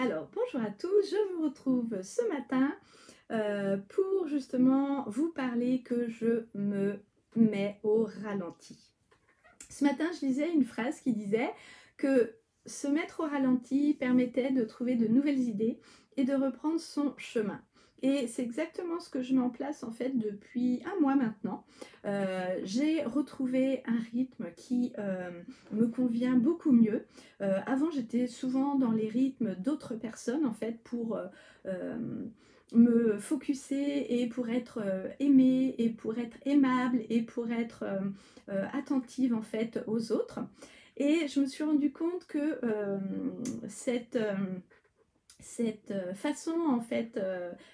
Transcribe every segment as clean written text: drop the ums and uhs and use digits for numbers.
Alors, bonjour à tous, je vous retrouve ce matin pour justement vous parler que je me mets au ralenti. Ce matin, je lisais une phrase qui disait que se mettre au ralenti permettait de trouver de nouvelles idées et de reprendre son chemin. Et c'est exactement ce que je mets en place en fait depuis un mois maintenant. J'ai retrouvé un rythme qui me convient beaucoup mieux. Avant, j'étais souvent dans les rythmes d'autres personnes en fait pour euh, me focuser et pour être aimée et pour être aimable et pour être attentive en fait aux autres. Et je me suis rendu compte que cette façon en fait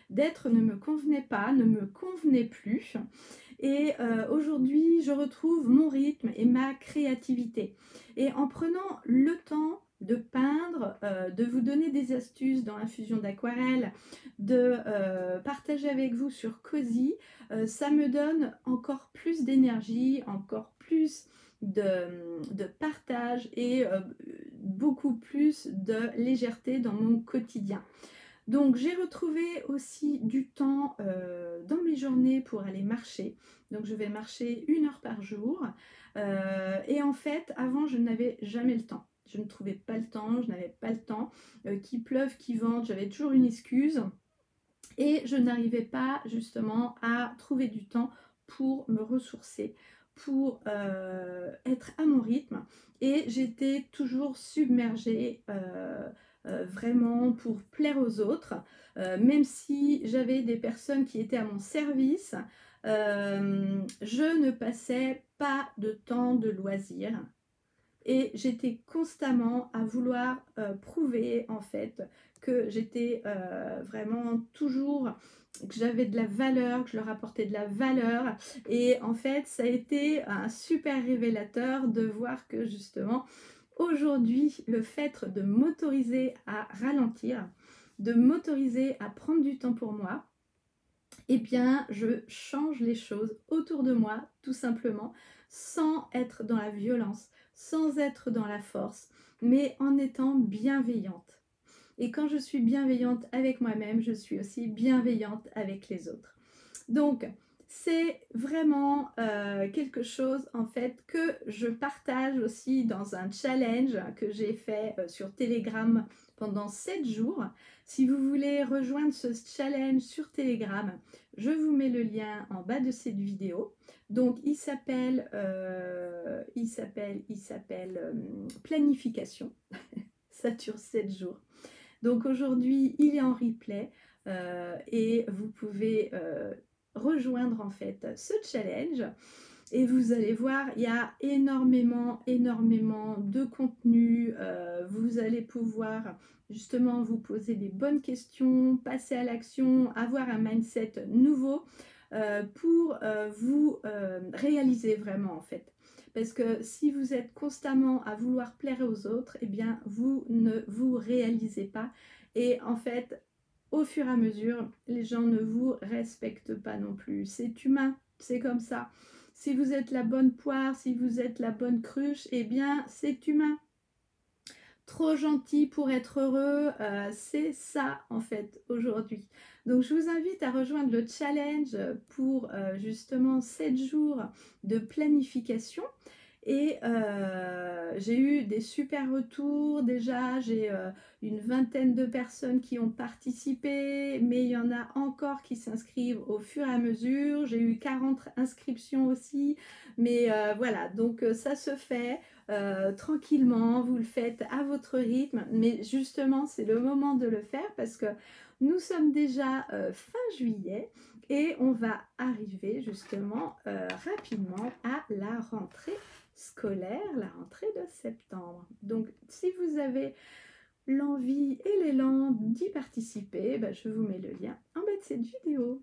d'être ne me convenait pas, ne me convenait plus. Et aujourd'hui, je retrouve mon rythme et ma créativité. Et en prenant le temps de peindre, de vous donner des astuces dans l'infusion d'aquarelle, de partager avec vous sur Cozy, ça me donne encore plus d'énergie, encore plus de partage et beaucoup plus de légèreté dans mon quotidien. Donc j'ai retrouvé aussi du temps dans mes journées pour aller marcher. Donc je vais marcher 1 heure par jour. Et en fait, avant, je n'avais jamais le temps. Je ne trouvais pas le temps, je n'avais pas le temps. Qu'il pleuve, qu'il vente, j'avais toujours une excuse. Et je n'arrivais pas justement à trouver du temps pour me ressourcer, pour être à mon rythme. Et j'étais toujours submergée vraiment pour plaire aux autres. Même si j'avais des personnes qui étaient à mon service, je ne passais pas de temps de loisir et j'étais constamment à vouloir prouver en fait que j'étais vraiment toujours, que j'avais de la valeur, que je leur apportais de la valeur. Et en fait, ça a été un super révélateur de voir que justement, aujourd'hui, le fait de m'autoriser à ralentir, de m'autoriser à prendre du temps pour moi, eh bien, je change les choses autour de moi, tout simplement, sans être dans la violence, sans être dans la force, mais en étant bienveillante. Et quand je suis bienveillante avec moi-même, je suis aussi bienveillante avec les autres. Donc, c'est vraiment quelque chose en fait que je partage aussi dans un challenge que j'ai fait sur Telegram pendant 7 jours. Si vous voulez rejoindre ce challenge sur Telegram, je vous mets le lien en bas de cette vidéo. Donc il s'appelle Planification. Ça dure 7 jours. Donc aujourd'hui, il est en replay et vous pouvez rejoindre en fait ce challenge. Et vous allez voir, il y a énormément de contenu. Vous allez pouvoir justement vous poser les bonnes questions, passer à l'action, avoir un mindset nouveau pour vous réaliser vraiment en fait. Parce que si vous êtes constamment à vouloir plaire aux autres, eh bien vous ne vous réalisez pas. Et en fait, au fur et à mesure, les gens ne vous respectent pas non plus. C'est humain, c'est comme ça. Si vous êtes la bonne poire, si vous êtes la bonne cruche, eh bien c'est humain. Trop gentil pour être heureux, c'est ça en fait aujourd'hui. Donc je vous invite à rejoindre le challenge pour justement 7 jours de planification. Et j'ai eu des super retours déjà, j'ai une vingtaine de personnes qui ont participé, mais il y en a encore qui s'inscrivent au fur et à mesure. J'ai eu 40 inscriptions aussi, mais voilà, donc ça se fait tranquillement, vous le faites à votre rythme, mais justement c'est le moment de le faire parce que nous sommes déjà fin juillet et on va arriver justement rapidement à la rentrée scolaire, la rentrée de septembre. Donc si vous avez l'envie et l'élan d'y participer, je vous mets le lien en bas de cette vidéo.